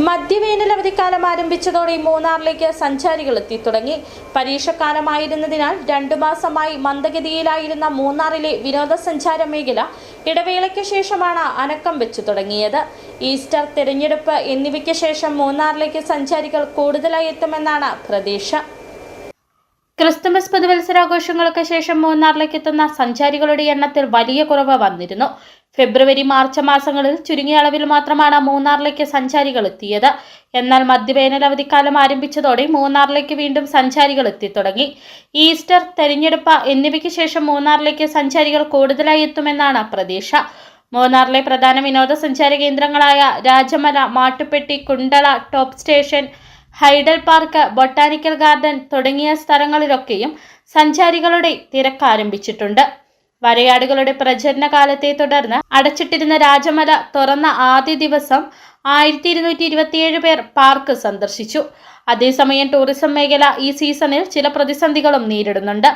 മധ്യവേനൽ അവധിക്കാലം ആരംഭിച്ചതോടെ മൂന്നാറിലേക്ക് സഞ്ചാരികൾ എത്തിത്തുടങ്ങി. പരീക്ഷക്കാലമായിരുന്നതിനാൽ 2 മാസമായി മന്ദഗതിയിലായിരുന്ന മൂന്നാറിലെ വിനോദസഞ്ചാര മേഖല ഇടവേളയ്ക്ക് ശേഷമാണ് അനക്കം വെച്ചു തുടങ്ങിയത്. ഈസ്റ്റർ, തെരഞ്ഞെടുപ്പ് എന്നിവയ്ക്ക് ശേഷം മൂന്നാറിലേക്ക് സഞ്ചാരികൾ കൂടുതലായി എത്തുമെന്നാണ് പ്രതീക്ഷ. ക്രിസ്തുമസ് പുതുവത്സരാഘോഷങ്ങൾക്ക് ശേഷം മൂന്നാറിലേക്ക് എത്തുന്ന സഞ്ചാരികളുടെ എണ്ണത്തിൽ വലിയ കുറവ് വന്നിരുന്നു. ഫെബ്രുവരി, മാർച്ച് മാസങ്ങളിൽ ചുരുങ്ങിയ അളവിൽ മാത്രമാണ് മൂന്നാറിലേക്ക് സഞ്ചാരികൾ എത്തിയത്. എന്നാൽ മധ്യവേനൽ അവധിക്കാലം ആരംഭിച്ചതോടെ മൂന്നാറിലേക്ക് വീണ്ടും സഞ്ചാരികൾ എത്തിത്തുടങ്ങി. ഈസ്റ്റർ, തെരഞ്ഞെടുപ്പ് എന്നിവയ്ക്ക് ശേഷം മൂന്നാറിലേക്ക് സഞ്ചാരികൾ കൂടുതലായി എത്തുമെന്നാണ് പ്രതീക്ഷ. മൂന്നാറിലെ പ്രധാന വിനോദസഞ്ചാര കേന്ദ്രങ്ങളായ Rajamala, Mattupetty, Kundala, top station, hydel park, botanical garden തുടങ്ങിയ സ്ഥലങ്ങളിലൊക്കെയും സഞ്ചാരികളുടെ തിരക്ക് ആരംഭിച്ചിട്ടുണ്ട്. വരയാടുകളുടെ പ്രജനന കാലത്തെ തുടർന്ന് അടച്ചിട്ടിരുന്ന രാജമല തുറന്ന ആദ്യ ദിവസം 1227 പേർ പാർക്ക് സന്ദർശിച്ചു. അതേസമയം ടൂറിസം മേഖല ഈ സീസണിൽ ചില പ്രതിസന്ധികളും നേരിടുന്നുണ്ട്.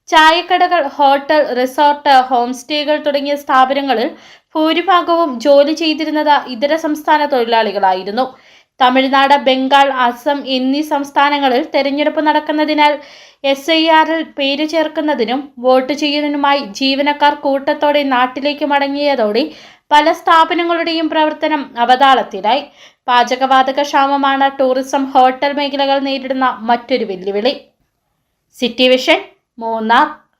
ചായക്കടകൾ, ഹോട്ടൽ, റിസോർട്ട്, ഹോം സ്റ്റേകൾ തുടങ്ങിയ സ്ഥാപനങ്ങളിൽ ഭൂരിഭാഗവും ജോലി ചെയ്തിരുന്നത് ഇതര സംസ്ഥാന തൊഴിലാളികളായിരുന്നു. തമിഴ്നാട്, ബംഗാൾ, അസം എന്നീ സംസ്ഥാനങ്ങളിൽ തെരഞ്ഞെടുപ്പ് നടക്കുന്നതിനാൽ SIRൽ പേര് ചേർക്കുന്നതിനും വോട്ട് ചെയ്യുന്നതിനുമായി ജീവനക്കാർ കൂട്ടത്തോടെ നാട്ടിലേക്ക് മടങ്ങിയതോടെ പല സ്ഥാപനങ്ങളുടെയും പ്രവർത്തനം അവതാളത്തിലായി. പാചകവാതക ക്ഷാമമാണ് ടൂറിസം, ഹോട്ടൽ മേഖലകൾ നേരിടുന്ന മറ്റൊരു വെല്ലുവിളി. City vision, Munnar.